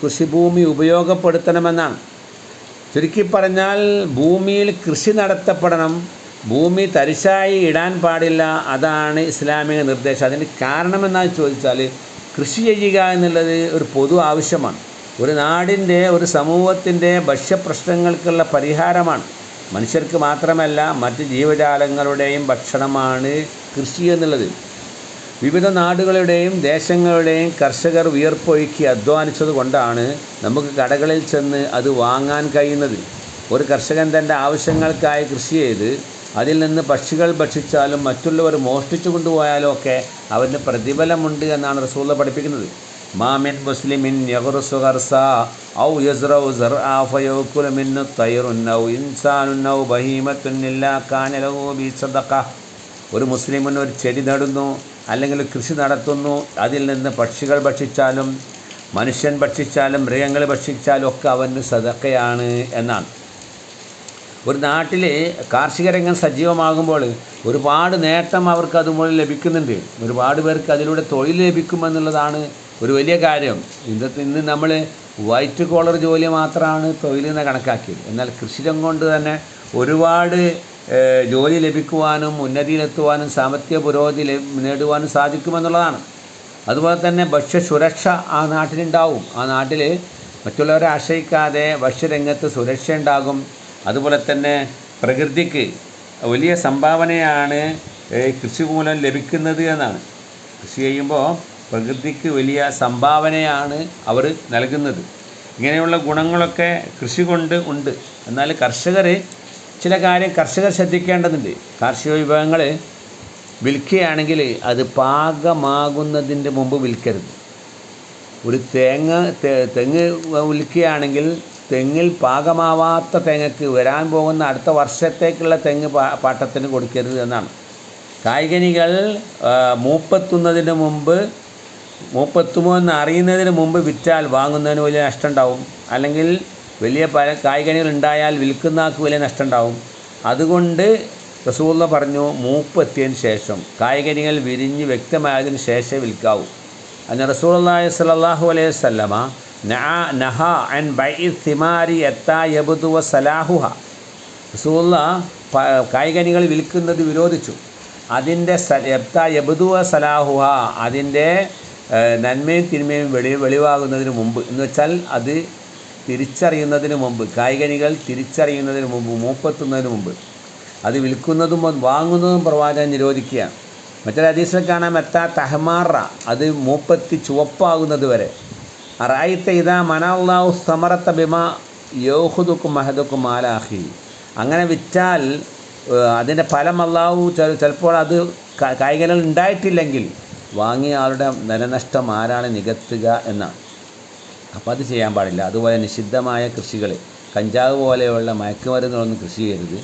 കൃഷിഭൂമി ഉപയോഗപ്പെടുത്തണമെന്നാണ്. ചുരുക്കി പറഞ്ഞാൽ ഭൂമിയിൽ കൃഷി നടത്തപ്പെടണം, ഭൂമി തരിശായി ഇടാൻ പാടില്ല. അതാണ് ഇസ്ലാമിക നിർദ്ദേശം. അതിന് കാരണമെന്നാണ് ചോദിച്ചാൽ, കൃഷി ചെയ്യുക എന്നുള്ളത് ഒരു പൊതു ആവശ്യമാണ്. ഒരു നാടിൻ്റെ, ഒരു സമൂഹത്തിൻ്റെ ഭക്ഷ്യപ്രശ്നങ്ങൾക്കുള്ള പരിഹാരമാണ്. മനുഷ്യർക്ക് മാത്രമല്ല മറ്റ് ജീവജാലങ്ങളുടെയും ഭക്ഷണമാണ് കൃഷി എന്നുള്ളത്. വിവിധ നാടുകളുടെയും ദേശങ്ങളുടെയും കർഷകർ വിയർപ്പൊഴുക്കി അധ്വാനിച്ചത് കൊണ്ടാണ് നമുക്ക് കടകളിൽ ചെന്ന് അത് വാങ്ങാൻ കഴിയുന്നത്. ഒരു കർഷകൻ തൻ്റെ ആവശ്യങ്ങൾക്കായി കൃഷി ചെയ്ത് അതിൽ നിന്ന് പക്ഷികൾ ഭക്ഷിച്ചാലും മറ്റുള്ളവർ മോഷ്ടിച്ചു കൊണ്ടുപോയാലും ഒക്കെ അവന് പ്രതിഫലമുണ്ട് എന്നാണ് റസൂലുള്ളാഹി പഠിപ്പിക്കുന്നത്. മാമിൻ മുസ്ലിമിൻ യഗ്റുസു ഗർസാ ഔ യസ്റഉ സർആ ഫയഅകുലു മിന്നു തൈറുൻ ഔ ഇൻസാനുൻ ഔ ബഹീമത്തുൻ ഇല്ലാ കാന ലഹു ബി സദഖ. ഒരു മുസ്ലിമിന് ഒരു ചെടി നടുന്നു അല്ലെങ്കിൽ കൃഷി നടത്തുന്നു, അതിൽ നിന്ന് പക്ഷികൾ ഭക്ഷിച്ചാലും മനുഷ്യൻ ഭക്ഷിച്ചാലും മൃഗങ്ങൾ ഭക്ഷിച്ചാലും ഒക്കെ അവന് സദഖയാണ് എന്നാണ്. ഒരു നാട്ടിൽ കാർഷിക രംഗം സജീവമാകുമ്പോൾ ഒരുപാട് നേട്ടം അവർക്ക് അതുമൂലം ലഭിക്കുന്നുണ്ട്. ഒരുപാട് പേർക്ക് അതിലൂടെ തൊഴിൽ ലഭിക്കുമെന്നുള്ളതാണ് ഒരു വലിയ കാര്യം. ഇന്ന് നമ്മൾ വൈറ്റ് കോളർ ജോലി മാത്രമാണ് തൊഴിലെന്ന് കണക്കാക്കിയത്. എന്നാൽ കൃഷിരംഗം കൊണ്ട് തന്നെ ഒരുപാട് ജോലി ലഭിക്കുവാനും ഉന്നതിയിലെത്തുവാനും സാമ്പത്തിക പുരോഗതി നേടുവാനും സാധിക്കുമെന്നുള്ളതാണ്. അതുപോലെ തന്നെ ഭക്ഷ്യസുരക്ഷ ആ നാട്ടിലുണ്ടാവും. ആ നാട്ടിൽ മറ്റുള്ളവരെ ആശ്രയിക്കാതെ ഭക്ഷ്യരംഗത്ത് സുരക്ഷ ഉണ്ടാകും. അതുപോലെ തന്നെ പ്രകൃതിക്ക് വലിയ സംഭാവനയാണ് കൃഷി മൂലം ലഭിക്കുന്നത് എന്നാണ്. കൃഷി ചെയ്യുമ്പോൾ പ്രകൃതിക്ക് വലിയ സംഭാവനയാണ് അവർ നൽകുന്നത്. ഇങ്ങനെയുള്ള ഗുണങ്ങളൊക്കെ കൃഷി കൊണ്ട് ഉണ്ട്. എന്നാൽ ചില കാര്യം കർഷകർ ശ്രദ്ധിക്കേണ്ടതുണ്ട്. കാർഷിക വിഭവങ്ങൾ വിൽക്കുകയാണെങ്കിൽ അത് പാകമാകുന്നതിൻ്റെ മുമ്പ് വിൽക്കരുത്. ഒരു തെങ്ങ് വിൽക്കുകയാണെങ്കിൽ തെങ്ങിൽ പാകമാവാത്ത തെങ്ങക്ക് വരാൻ പോകുന്ന അടുത്ത വർഷത്തേക്കുള്ള തെങ്ങ് പാട്ടത്തിന് കൊടുക്കരുത് എന്നാണ്. കായ്കനികൾ മൂപ്പെത്തുമോ എന്ന് അറിയുന്നതിന് മുമ്പ് വിറ്റാൽ വാങ്ങുന്നതിന് വലിയ നഷ്ടം ഉണ്ടാവും. അല്ലെങ്കിൽ വലിയ കായ്കനികൾ ഉണ്ടായാൽ വിൽക്കുന്നയാൾക്ക് വലിയ നഷ്ടം ഉണ്ടാവും. അതുകൊണ്ട് റസൂലുള്ളാഹി പറഞ്ഞു, മൂപ്പെത്തിയതിന് ശേഷം കായ്കനികൾ വിരിഞ്ഞ് വ്യക്തമായതിന് ശേഷം വിൽക്കാവൂ. അതിന് റസൂലുള്ളാഹി സ്വല്ലല്ലാഹു അലൈഹി വസല്ലമ നഹ അൻ ബൈഇ സിമാരി യത്താ യബ്ദു വസലാഹുഹ. റസൂലുള്ളാഹി കായ്കനികൾ വിൽക്കുന്നത് വിരോധിച്ചു. അതിൻ്റെ യത്താ യബ്ദു വസലാഹുഹ, അതിൻ്റെ നന്മയും തിന്മയും വെളിവാകുന്നതിന് മുമ്പ് എന്ന് വെച്ചാൽ അത് തിരിച്ചറിയുന്നതിന് മുമ്പ്, കായ്കനികൾ തിരിച്ചറിയുന്നതിന് മുമ്പ്, മൂപ്പെത്തുന്നതിന് മുമ്പ് അത് വിൽക്കുന്നതും വാങ്ങുന്നതും പ്രവാചകൻ നിരോധിക്കുകയാണ്. മറ്റൊരു ഹദീസിൽ കാണാം എത്താ തഹ്മാറ, അത് മൂപ്പെത്തി ചുവപ്പാകുന്നത് വരെ. അറായിത്ത ഇതാ മനല്ലാഹു സമറത്ത ബിമാ യൗഖുദുക്കും മഹദുക്കും ആലാഹി. അങ്ങനെ വിറ്റാൽ അതിൻ്റെ ഫലം അല്ലാഹു ചിലപ്പോൾ അത് കായ്കനികൾ ഉണ്ടായിട്ടില്ലെങ്കിൽ വാങ്ങിയ ആളുടെ ധനനഷ്ടം ആരാണ് നികത്തുക എന്നാണ്. അപ്പോൾ അത് ചെയ്യാൻ പാടില്ല. അതുപോലെ നിഷിദ്ധമായ കൃഷികൾ, കഞ്ചാവ് പോലെയുള്ള മയക്കുമരുന്നുകളൊന്നും കൃഷി ചെയ്യരുത്.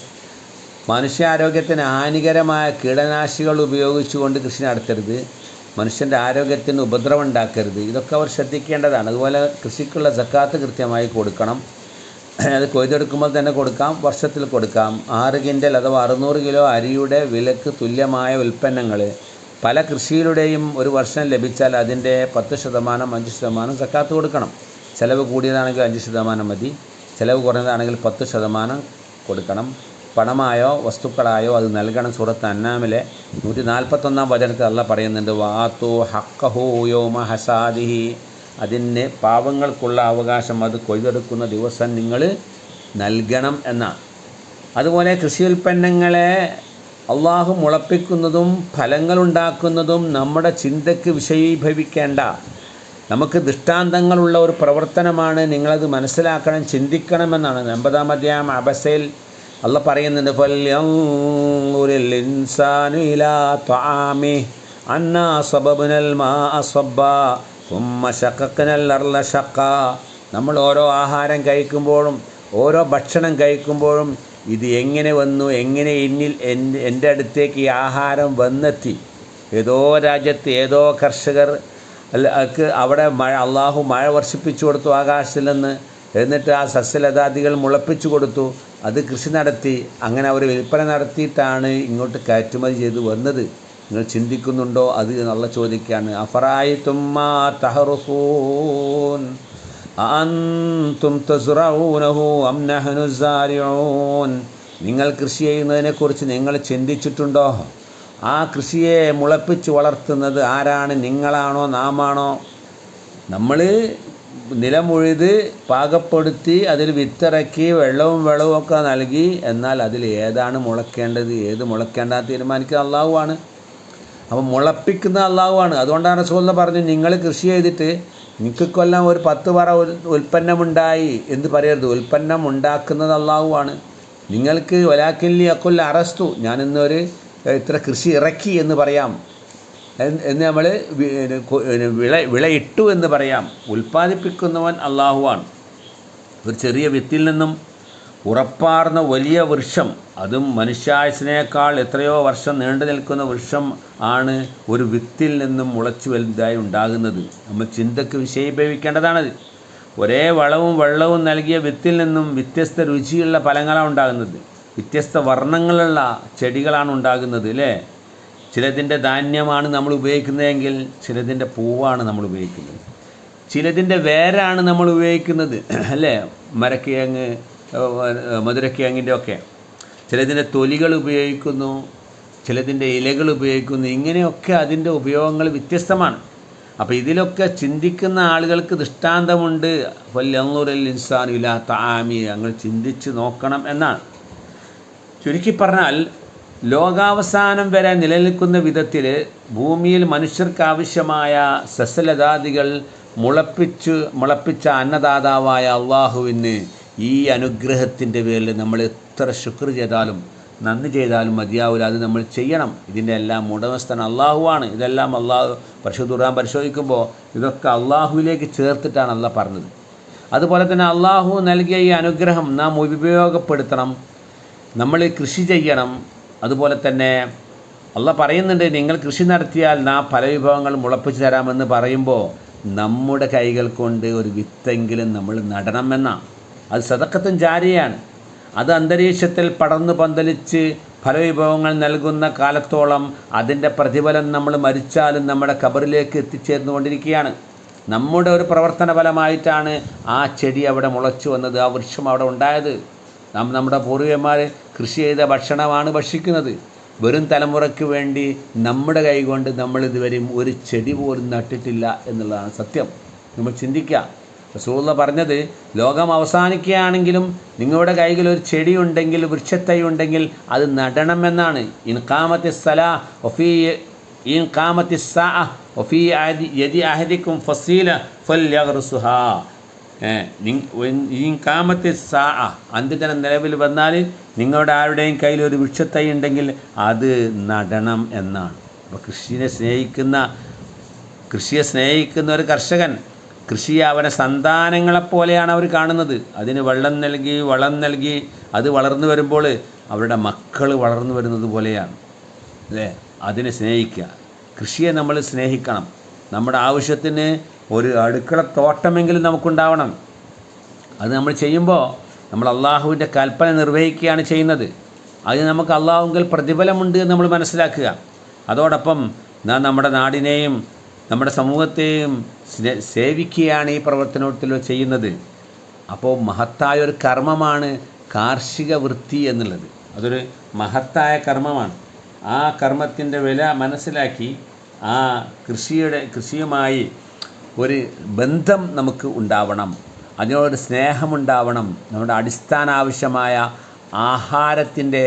മനുഷ്യാരോഗ്യത്തിന് ഹാനികരമായ കീടനാശികൾ ഉപയോഗിച്ചുകൊണ്ട് കൃഷി നടത്തരുത്. മനുഷ്യൻ്റെ ആരോഗ്യത്തിന് ഉപദ്രവം ഉണ്ടാക്കരുത്. ഇതൊക്കെ അവർ ശ്രദ്ധിക്കേണ്ടതാണ്. അതുപോലെ കൃഷിക്കുള്ള സക്കാത്ത് കൃത്യമായി കൊടുക്കണം. അത് കൊയ്തെടുക്കുമ്പോൾ തന്നെ കൊടുക്കാം, വർഷത്തിൽ കൊടുക്കാം. 6 കിൻഡൽ അഥവാ 600 കിലോ അരിയുടെ വിലക്ക് തുല്യമായ ഉൽപ്പന്നങ്ങൾ പല കൃഷിയിലൂടെയും ഒരു വർഷം ലഭിച്ചാൽ അതിൻ്റെ 10%, 5% സക്കാത്ത് കൊടുക്കണം. ചിലവ് കൂടിയതാണെങ്കിൽ 5% മതി, ചിലവ് കുറഞ്ഞതാണെങ്കിൽ 10% കൊടുക്കണം. പണമായോ വസ്തുക്കളായോ അത് നൽകണം. സൂറത്ത് അന്നാമിലെ 141-ാം വചനത്തിൽ അല്ലാഹ് പറയുന്നുണ്ട്, വാത്തു ഹഖഹു യൗമ ഹസാദിഹി, അതിന് പാവങ്ങൾക്കുള്ള അവകാശം അത് കൊയ്തെടുക്കുന്ന ദിവസം നിങ്ങൾ നൽകണം എന്നാണ്. അതുപോലെ കൃഷി ഉൽപ്പന്നങ്ങളെ അള്ളാഹു മുളപ്പിക്കുന്നതും ഫലങ്ങളുണ്ടാക്കുന്നതും നമ്മുടെ ചിന്തയ്ക്ക് വിഷയീഭവിക്കേണ്ട, നമുക്ക് ദൃഷ്ടാന്തങ്ങളുള്ള ഒരു പ്രവർത്തനമാണ്. നിങ്ങളത് മനസ്സിലാക്കണം, ചിന്തിക്കണമെന്നാണ്. 80-ാം അധ്യായം അബസയിൽ അള്ളാഹ് പറയുന്നുണ്ട്, ഫൽയൻദുറിൽ ഇൻസാനു ഇലാ ത്വആമിഹി അന്നാ സബബ്നൽ മാഅ സബ്ബാ സുമ്മ ശഖഖ്നൽ അർള ശഖ്ഖാ. നമ്മൾ ഓരോ ആഹാരം കഴിക്കുമ്പോഴും ഓരോ ഭക്ഷണം കഴിക്കുമ്പോഴും ഇത് എങ്ങനെ വന്നു, എങ്ങനെ എൻ്റെ അടുത്തേക്ക് ഈ ആഹാരം വന്നെത്തി. ഏതോ രാജ്യത്ത് ഏതോ കർഷകർ അവിടെ അള്ളാഹു മഴ വർഷിപ്പിച്ചു കൊടുത്തു ആകാശത്തിൽ നിന്ന്. എന്നിട്ട് ആ സസ്യലതാദികൾ മുളപ്പിച്ചു കൊടുത്തു. അത് കൃഷി നടത്തി, അങ്ങനെ അവർ വിൽപ്പന നടത്തിയിട്ടാണ് ഇങ്ങോട്ട് കയറ്റുമതി ചെയ്ത് വന്നത്. നിങ്ങൾ ചിന്തിക്കുന്നുണ്ടോ അത് എന്നുള്ള ചോദിക്കുകയാണ്. അഫറഅയ്തും മാ തഹറുസൂൻ അഅൻതും തസ്റഊനഹു അം നഹ്നു സാരിഊൻ. നിങ്ങൾ കൃഷി ചെയ്യുന്നതിനെക്കുറിച്ച് നിങ്ങൾ ചിന്തിച്ചിട്ടുണ്ടോ? ആ കൃഷിയെ മുളപ്പിച്ച് വളർത്തുന്നത് ആരാണ്? നിങ്ങളാണോ നാമാണോ? നമ്മൾ നിലമുഴുത് പാകപ്പെടുത്തി അതിൽ വിത്തിറക്കി വെള്ളവും ഒക്കെ നൽകി. എന്നാൽ അതിൽ ഏതാണ് മുളയ്ക്കേണ്ടത് ഏത് മുളയ്ക്കേണ്ട തീരുമാനിക്കുക അള്ളാഹുവാണ്. അപ്പം മുളപ്പിക്കുന്ന അള്ളാഹുവാണ്. അതുകൊണ്ടാണ് റസൂലുള്ളാഹി പറഞ്ഞു, നിങ്ങൾ കൃഷി ചെയ്തിട്ട് നിങ്ങൾക്ക് കൊല്ലം ഒരു 10 പറ ഉൽപ്പന്നമുണ്ടായി എന്ന് പറയരുത്. ഉൽപ്പന്നം ഉണ്ടാക്കുന്നത് അള്ളാഹുവാണ്. നിങ്ങൾക്ക് വലാക്കില്ലി അക്കുല്ല അറസ്തു, ഞാനിന്നൊരു ഇത്ര കൃഷി ഇറക്കി എന്ന് പറയാം. എന്ന് നമ്മൾ വിളയിട്ടു എന്ന് പറയാം. ഉൽപ്പാദിപ്പിക്കുന്നവൻ അള്ളാഹുവാണ്. ഒരു ചെറിയ വിത്തിൽ നിന്നും ഉറപ്പാർന്ന വലിയ വൃക്ഷം, അതും മനുഷ്യായുസിനേക്കാൾ എത്രയോ വർഷം നീണ്ടു നിൽക്കുന്ന വൃക്ഷം ആണ് ഒരു വിത്തിൽ നിന്നും മുളച്ചു വലുതായി ഉണ്ടാകുന്നത്. നമ്മൾ ചിന്തക്ക് വിഷയീഭവിക്കേണ്ടതാണത്. ഒരേ വളവും വെള്ളവും നൽകിയ വിത്തിൽ നിന്നും വ്യത്യസ്ത രുചിയുള്ള ഫലങ്ങളാണ് ഉണ്ടാകുന്നത്. വ്യത്യസ്ത വർണ്ണങ്ങളുള്ള ചെടികളാണ് ഉണ്ടാകുന്നത് അല്ലേ. ചിലതിൻ്റെ ധാന്യമാണ് നമ്മൾ ഉപയോഗിക്കുന്നതെങ്കിൽ ചിലതിൻ്റെ പൂവാണ് നമ്മൾ ഉപയോഗിക്കുന്നത്. ചിലതിൻ്റെ വേരാണ് നമ്മൾ ഉപയോഗിക്കുന്നത് അല്ലേ. മരക്കിഴങ്ങ്, മധുരക്കിഴങ്ങിൻ്റെ ഒക്കെ. ചിലതിൻ്റെ തൊലികൾ ഉപയോഗിക്കുന്നു, ചിലതിൻ്റെ ഇലകൾ ഉപയോഗിക്കുന്നു. ഇങ്ങനെയൊക്കെ അതിൻ്റെ ഉപയോഗങ്ങൾ വ്യത്യസ്തമാണ്. അപ്പോൾ ഇതിലൊക്കെ ചിന്തിക്കുന്ന ആളുകൾക്ക് ദൃഷ്ടാന്തമുണ്ട്. വല്ലന്നുറൽ ഇൻസാൻ ഇലാ തആമി, ഞങ്ങൾ ചിന്തിച്ച് നോക്കണം എന്നാണ്. ചുരുക്കി പറഞ്ഞാൽ ലോകാവസാനം വരെ നിലനിൽക്കുന്ന വിധത്തിൽ ഭൂമിയിൽ മനുഷ്യർക്ക് ആവശ്യമായ സസ്യലതാദികൾ മുളപ്പിച്ച അന്നദാതാവായ അള്ളാഹുവിന് ഈ അനുഗ്രഹത്തിൻ്റെ പേരിൽ നമ്മൾ എത്ര ശുക്ർ ചെയ്താലും നന്ദി ചെയ്താലും മതിയാവില്ല. അത് നമ്മൾ ചെയ്യണം. ഇതിൻ്റെ എല്ലാം ഉടമസ്ഥൻ അള്ളാഹുവാണ്. ഇതെല്ലാം അള്ളാഹു പരിശുദ്ധ ഖുർആൻ പരിശോധിക്കുമ്പോൾ ഇതൊക്കെ അള്ളാഹുവിലേക്ക് ചേർത്തിട്ടാണ് അള്ളാഹ് പറഞ്ഞത്. അതുപോലെ തന്നെ അള്ളാഹു നൽകിയ ഈ അനുഗ്രഹം നാം ഉപയോഗപ്പെടുത്തണം. നമ്മൾ കൃഷി ചെയ്യണം. അതുപോലെ തന്നെ അള്ളാഹ് പറയുന്നുണ്ട്, നിങ്ങൾ കൃഷി നടത്തിയാൽ നാം പല വിഭവങ്ങൾ മുളപ്പിച്ച് തരാമെന്ന് പറയുമ്പോൾ നമ്മുടെ കൈകൾ കൊണ്ട് ഒരു വിത്തെങ്കിലും നമ്മൾ നടണമെന്നാണ്. അത് സദഖത്തുൻ ജാരിയാണ്. അത് അന്തരീക്ഷത്തിൽ പടർന്നു പന്തലിച്ച് പല വിഭവങ്ങൾ നൽകുന്ന കാലത്തോളം അതിൻ്റെ പ്രതിഫലം നമ്മൾ മരിച്ചാലും നമ്മുടെ ഖബറിലേക്ക് എത്തിച്ചേർന്നുകൊണ്ടിരിക്കുകയാണ്. നമ്മുടെ ഒരു പ്രവർത്തന ഫലമായിട്ടാണ് ആ ചെടി അവിടെ മുളച്ചു വന്നത്, ആ വൃക്ഷം അവിടെ ഉണ്ടായത്. നമ്മുടെ പൂർവികന്മാർ കൃഷി ചെയ്ത ഭക്ഷണമാണ് ഭക്ഷിക്കുന്നത്. വരും തലമുറയ്ക്ക് വേണ്ടി നമ്മുടെ കൈകൊണ്ട് നമ്മൾ ഇതുവരെയും ഒരു ചെടി പോലും നട്ടിട്ടില്ല എന്നുള്ളതാണ് സത്യം. നമ്മൾ ചിന്തിക്കുക. റസൂലുള്ളാഹി പറഞ്ഞത്, ലോകം അവസാനിക്കുകയാണെങ്കിലും നിങ്ങളുടെ കൈകൾ ഒരു ചെടി ഉണ്ടെങ്കിൽ, വൃക്ഷത്തൈ ഉണ്ടെങ്കിൽ അത് നടണമെന്നാണ്. ഇൻ ഖാമത്തിസ് സലാ വഫീ യദി അഹദിക്കും ഫസീല ഫൽയഗ്റുസുഹാ. അന്ത്യദിനം നിലവിൽ വന്നാൽ നിങ്ങളുടെ ആരുടെയും കയ്യിൽ ഒരു വൃക്ഷത്തൈ ഉണ്ടെങ്കിൽ അത് നടണം എന്നാണ്. അപ്പോൾ കൃഷിയെ സ്നേഹിക്കുന്ന ഒരു കർഷകൻ കൃഷിയെ അവനെ സന്താനങ്ങളെപ്പോലെയാണ് അവർ കാണുന്നത്. അതിന് വെള്ളം നൽകി വളം നൽകി അത് വളർന്നു വരുമ്പോൾ അവരുടെ മക്കൾ വളർന്നു വരുന്നത് പോലെയാണ് അല്ലേ. അതിനെ സ്നേഹിക്കുക. കൃഷിയെ നമ്മൾ സ്നേഹിക്കണം. നമ്മുടെ ആവശ്യത്തിന് ഒരു അടുക്കളത്തോട്ടമെങ്കിലും നമുക്കുണ്ടാവണം. അത് നമ്മൾ ചെയ്യുമ്പോൾ നമ്മൾ അള്ളാഹുവിൻ്റെ കൽപ്പന നിർവഹിക്കുകയാണ് ചെയ്യുന്നത്. അതിന് നമുക്ക് അള്ളാഹുവിൽ പ്രതിഫലമുണ്ട് എന്ന് നമ്മൾ മനസ്സിലാക്കുക. അതോടൊപ്പം നാം നമ്മുടെ നാടിനെയും നമ്മുടെ സമൂഹത്തെയും സേവിക്കുകയാണ് ഈ പ്രവർത്തനത്തിൽ ചെയ്യുന്നത്. അപ്പോൾ മഹത്തായ ഒരു കർമ്മമാണ് കാർഷിക വൃത്തി എന്നുള്ളത്. അതൊരു മഹത്തായ കർമ്മമാണ്. ആ കർമ്മത്തിൻ്റെ വില മനസ്സിലാക്കി ആ കൃഷിയുമായി ഒരു ബന്ധം നമുക്ക് ഉണ്ടാവണം. അതിനോട് സ്നേഹമുണ്ടാവണം. നമ്മുടെ അടിസ്ഥാന ആവശ്യമായ ആഹാരത്തിൻ്റെ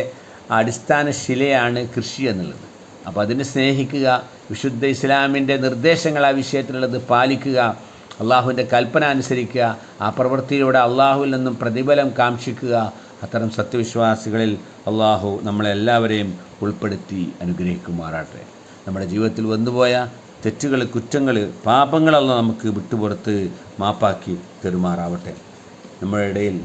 അടിസ്ഥാന ശിലയാണ് കൃഷി എന്നുള്ളത്. അപ്പോൾ അതിനെ സ്നേഹിക്കുക, വിശുദ്ധ ഇസ്ലാമിൻ്റെ നിർദ്ദേശങ്ങൾ ആ വിഷയത്തിലുള്ളത് പാലിക്കുക, അള്ളാഹുവിൻ്റെ കൽപ്പന അനുസരിക്കുക, ആ പ്രവൃത്തിയിലൂടെ അള്ളാഹുവിൽ നിന്നും പ്രതിഫലം കാക്ഷിക്കുക. അത്തരം സത്യവിശ്വാസികളിൽ അള്ളാഹു നമ്മളെല്ലാവരെയും ഉൾപ്പെടുത്തി അനുഗ്രഹിക്കുമാറാട്ടെ. നമ്മുടെ ജീവിതത്തിൽ വന്നുപോയ തെറ്റുകൾ, കുറ്റങ്ങൾ, പാപങ്ങളെല്ലാം നമുക്ക് വിട്ടുപുറത്ത് മാപ്പാക്കി തരുമാറാവട്ടെ. നമ്മുടെ ഇടയിൽ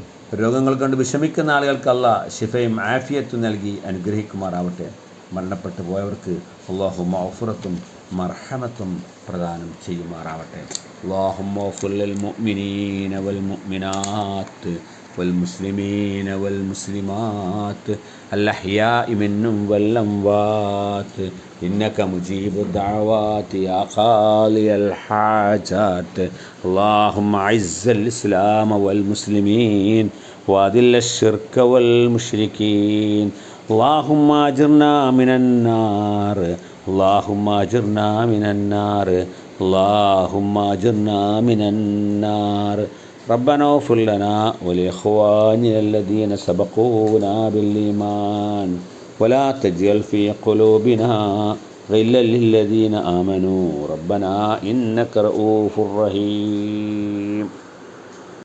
രോഗങ്ങൾ കൊണ്ട് വിഷമിക്കുന്ന ആളുകൾക്ക് അല്ലാഹ് ശിഫയും ആഫിയത്തും നൽകി അനുഗ്രഹിക്കുമാറാവട്ടെ. മരണപ്പെട്ടു പോയവർക്ക് അല്ലാഹു മഗ്ഫിറത്തും മർഹമത്തും പ്രദാനം ചെയ്യുമാറാവട്ടെ. അല്ലാഹുമ്മ ഗ്ഫിർ ലിൽ മുഅ്മിനീന വൽ മുഅ്മിനാത്ത് വൽ മുസ്ലിമീന വൽ മുസ്ലിമാത്ത് അൽ അഹ്യാഇ മിൻഹും വൽ അംവാത്ത് إنك مجيب الدعوات يا قاضي الحاجات. اللهم أعز الإسلام والمسلمين وأذل الشرك والمشركين. اللهم أجرنا من النار. اللهم أجرنا من النار. اللهم أجرنا من النار. ربنا اغفر لنا ولإخواننا الذين سبقونا بالإيمان ولا تجعل في قلوبنا غلا للذين آمنوا ربنا إنك رؤوف رحيم.